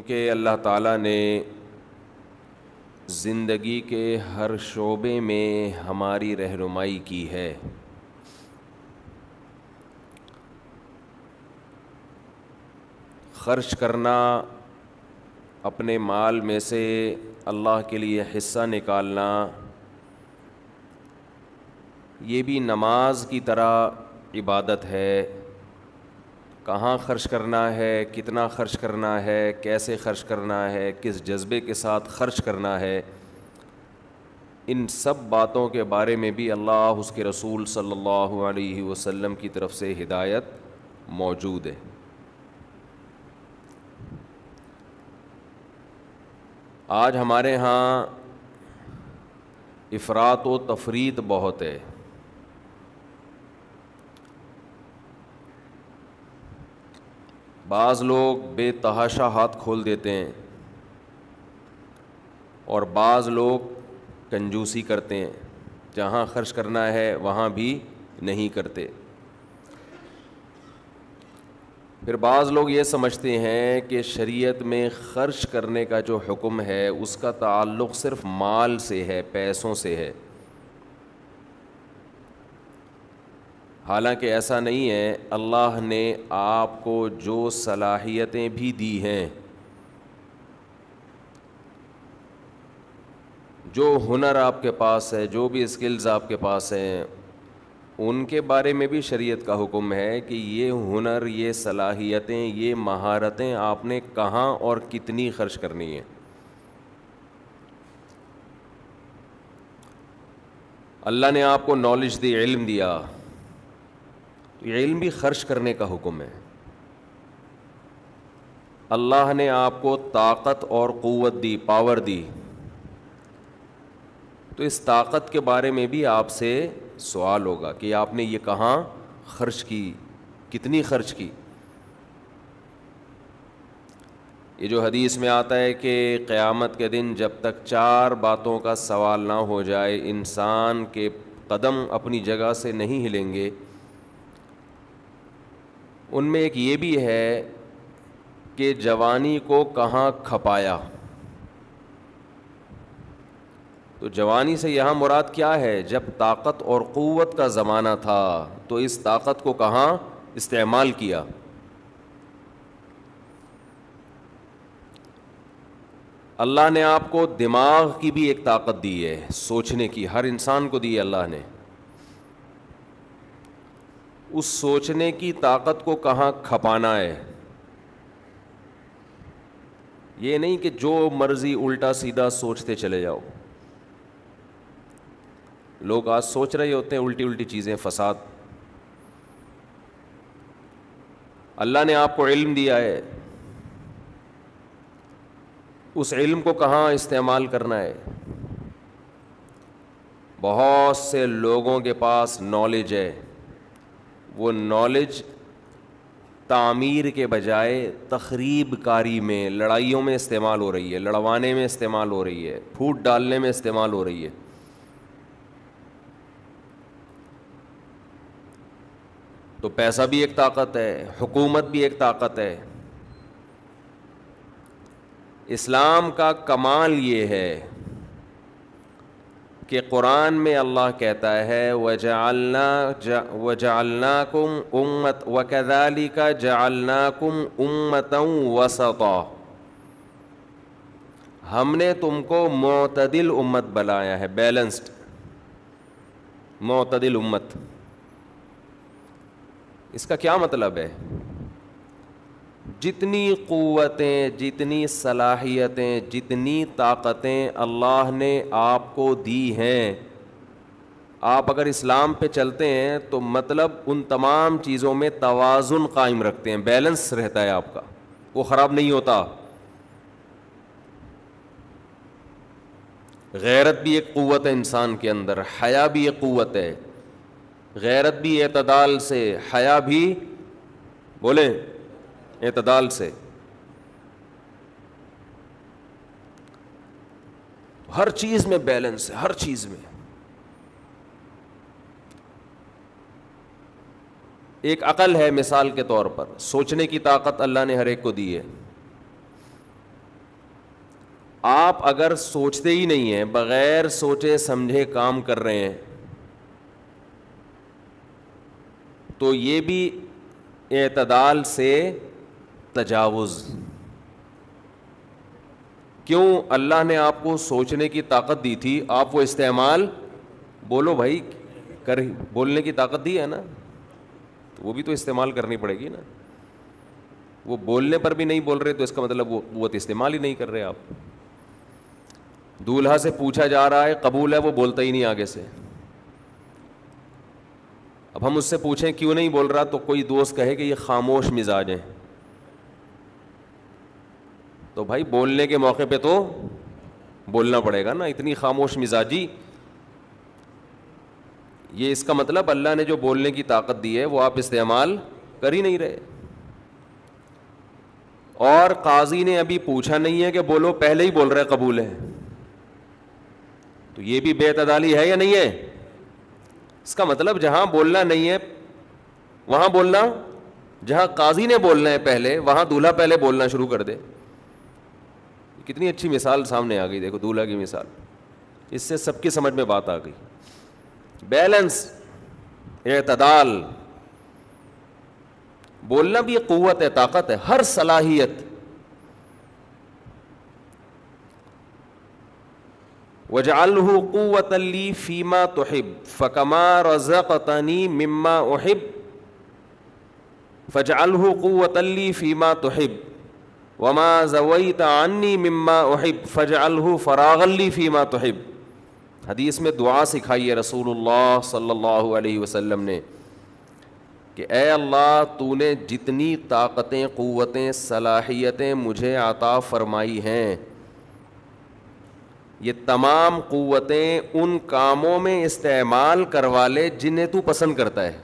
چونکہ اللہ تعالیٰ نے زندگی کے ہر شعبے میں ہماری رہنمائی کی ہے، خرچ کرنا، اپنے مال میں سے اللہ کے لیے حصہ نکالنا، یہ بھی نماز کی طرح عبادت ہے۔ کہاں خرچ کرنا ہے، کتنا خرچ کرنا ہے، کیسے خرچ کرنا ہے، کس جذبے کے ساتھ خرچ کرنا ہے، ان سب باتوں کے بارے میں بھی اللہ اس کے رسول صلی اللہ علیہ وسلم کی طرف سے ہدایت موجود ہے۔ آج ہمارے ہاں افراط و تفریط بہت ہے۔ بعض لوگ بے تحاشا ہاتھ کھول دیتے ہیں اور بعض لوگ کنجوسی کرتے ہیں، جہاں خرچ کرنا ہے وہاں بھی نہیں کرتے۔ پھر بعض لوگ یہ سمجھتے ہیں کہ شریعت میں خرچ کرنے کا جو حکم ہے اس کا تعلق صرف مال سے ہے، پیسوں سے ہے، حالانکہ ایسا نہیں ہے۔ اللہ نے آپ کو جو صلاحیتیں بھی دی ہیں، جو ہنر آپ کے پاس ہے، جو بھی اسکلز آپ کے پاس ہیں، ان کے بارے میں بھی شریعت کا حکم ہے کہ یہ ہنر، یہ صلاحیتیں، یہ مہارتیں آپ نے کہاں اور کتنی خرچ کرنی ہیں۔ اللہ نے آپ کو نالج دی، علم دیا، تو یہ علم بھی خرچ کرنے کا حکم ہے۔ اللہ نے آپ کو طاقت اور قوت دی، پاور دی، تو اس طاقت کے بارے میں بھی آپ سے سوال ہوگا کہ آپ نے یہ کہاں خرچ کی، کتنی خرچ کی۔ یہ جو حدیث میں آتا ہے کہ قیامت کے دن جب تک 4 باتوں کا سوال نہ ہو جائے انسان کے قدم اپنی جگہ سے نہیں ہلیں گے، ان میں ایک یہ بھی ہے کہ جوانی کو کہاں کھپایا۔ تو جوانی سے یہاں مراد کیا ہے؟ جب طاقت اور قوت کا زمانہ تھا تو اس طاقت کو کہاں استعمال کیا۔ اللہ نے آپ کو دماغ کی بھی ایک طاقت دی ہے، سوچنے کی، ہر انسان کو دی ہے اللہ نے۔ اس سوچنے کی طاقت کو کہاں کھپانا ہے۔ یہ نہیں کہ جو مرضی الٹا سیدھا سوچتے چلے جاؤ۔ لوگ آج سوچ رہے ہوتے ہیں الٹی الٹی چیزیں، فساد۔ اللہ نے آپ کو علم دیا ہے، اس علم کو کہاں استعمال کرنا ہے۔ بہت سے لوگوں کے پاس نالج ہے، وہ نالج تعمیر کے بجائے تخریب کاری میں، لڑائیوں میں استعمال ہو رہی ہے، لڑوانے میں استعمال ہو رہی ہے، پھوٹ ڈالنے میں استعمال ہو رہی ہے۔ تو پیسہ بھی ایک طاقت ہے، حکومت بھی ایک طاقت ہے۔ اسلام کا کمال یہ ہے کہ قرآن میں اللہ کہتا ہے وَجَعَلْنَاكُمْ أُمَّةً وَكَذَلِكَ جَعَلْنَاكُمْ أُمَّةً وَسَطًا، ہم نے تم کو معتدل امت بنایا ہے، بیلنسڈ معتدل امت۔ اس کا کیا مطلب ہے؟ جتنی قوتیں، جتنی صلاحیتیں، جتنی طاقتیں اللہ نے آپ کو دی ہیں، آپ اگر اسلام پہ چلتے ہیں تو مطلب ان تمام چیزوں میں توازن قائم رکھتے ہیں، بیلنس رہتا ہے آپ کا، وہ خراب نہیں ہوتا۔ غیرت بھی ایک قوت ہے انسان کے اندر، حیا بھی ایک قوت ہے۔ غیرت بھی اعتدال سے، حیا بھی بولیں اعتدال سے۔ ہر چیز میں بیلنس ہے، ہر چیز میں۔ ایک عقل ہے، مثال کے طور پر سوچنے کی طاقت اللہ نے ہر ایک کو دی ہے۔ آپ اگر سوچتے ہی نہیں ہیں, بغیر سوچے سمجھے کام کر رہے ہیں, تو یہ بھی اعتدال سے تجاوز. کیوں؟ اللہ نے آپ کو سوچنے کی طاقت دی تھی, آپ وہ استعمال, بولو بھائی, بولنے کی طاقت دی ہے نا, تو وہ بھی تو استعمال کرنی پڑے گی نا. وہ بولنے پر بھی نہیں بول رہے تو اس کا مطلب وہ قوت استعمال ہی نہیں کر رہے آپ. دولہا سے پوچھا جا رہا ہے قبول ہے, وہ بولتا ہی نہیں آگے سے. اب ہم اس سے پوچھیں کیوں نہیں بول رہا, تو کوئی دوست کہے کہ یہ خاموش مزاج ہیں. تو بھائی بولنے کے موقع پہ تو بولنا پڑے گا نا, اتنی خاموش مزاجی. یہ اس کا مطلب اللہ نے جو بولنے کی طاقت دی ہے وہ آپ استعمال کر ہی نہیں رہے. اور قاضی نے ابھی پوچھا نہیں ہے کہ بولو, پہلے ہی بول رہے قبول ہے, تو یہ بھی بے اعتدالی ہے یا نہیں ہے؟ اس کا مطلب جہاں بولنا نہیں ہے وہاں بولنا, جہاں قاضی نے بولنا ہے پہلے وہاں دولہا پہلے بولنا شروع کر دے. کتنی اچھی مثال سامنے آ گئی, دیکھو دولہا کی مثال, اس سے سب کی سمجھ میں بات آ گئی. بیلنس, اعتدال. بولنا بھی ایک قوت ہے, طاقت ہے, ہر صلاحیت. وَاجْعَلْهُ قُوَّةً لِّي فِيمَا تُحِبُّ فَكَمَا رَزَقْتَنِي مِمَّا أُحِبُّ فَاجْعَلْهُ قُوَّةً لِّي فِيمَا تُحِبُّ وَمَا زَوَيْتَ عَنِّي مِمَّا أُحِبُّ فَاجْعَلْهُ فَرَاغًا لِّي فِيمَا تُحِبُّ. حدیث میں دعا سکھائی ہے رسول اللہ صلی اللہ علیہ وسلم نے کہ اے اللہ, تو نے جتنی طاقتیں, قوتیں, صلاحیتیں مجھے عطا فرمائی ہیں, یہ تمام قوتیں ان کاموں میں استعمال کروا لے جنہیں تو پسند کرتا ہے.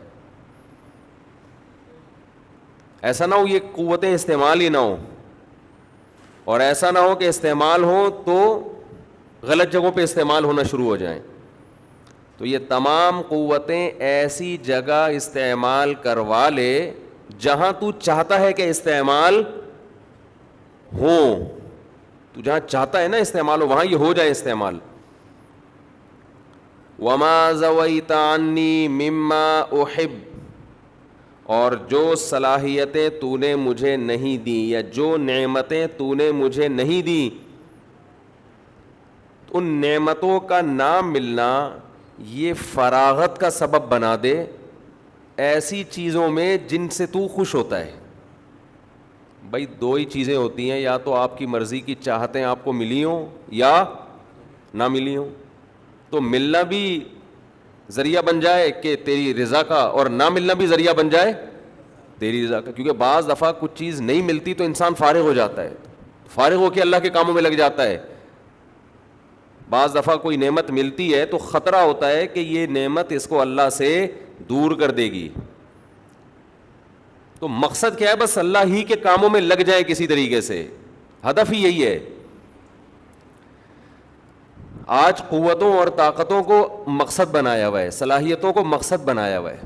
ایسا نہ ہو یہ قوتیں استعمال ہی نہ ہو, اور ایسا نہ ہو کہ استعمال ہوں تو غلط جگہوں پہ استعمال ہونا شروع ہو جائیں. تو یہ تمام قوتیں ایسی جگہ استعمال کروا لے جہاں تو چاہتا ہے کہ استعمال ہوں. تو جہاں چاہتا ہے نا استعمال ہو وہاں یہ ہو جائے استعمال. وما زویت عنی مما احب, اور جو صلاحیتیں تو نے مجھے نہیں دی یا جو نعمتیں تو نے مجھے نہیں دی, ان نعمتوں کا نہ ملنا یہ فراغت کا سبب بنا دے ایسی چیزوں میں جن سے تو خوش ہوتا ہے. بھائی دو ہی چیزیں ہوتی ہیں, یا تو آپ کی مرضی کی چاہتیں آپ کو ملی ہوں یا نہ ملی ہوں. تو ملنا بھی ذریعہ بن جائے کہ تیری رضا کا, اور نہ ملنا بھی ذریعہ بن جائے تیری رضا کا. کیونکہ بعض دفعہ کچھ چیز نہیں ملتی تو انسان فارغ ہو جاتا ہے, فارغ ہو کے اللہ کے کاموں میں لگ جاتا ہے. بعض دفعہ کوئی نعمت ملتی ہے تو خطرہ ہوتا ہے کہ یہ نعمت اس کو اللہ سے دور کر دے گی. تو مقصد کیا ہے؟ بس اللہ ہی کے کاموں میں لگ جائے کسی طریقے سے, ہدف ہی یہی ہے. آج قوتوں اور طاقتوں کو مقصد بنایا ہوا ہے, صلاحیتوں کو مقصد بنایا ہوا ہے.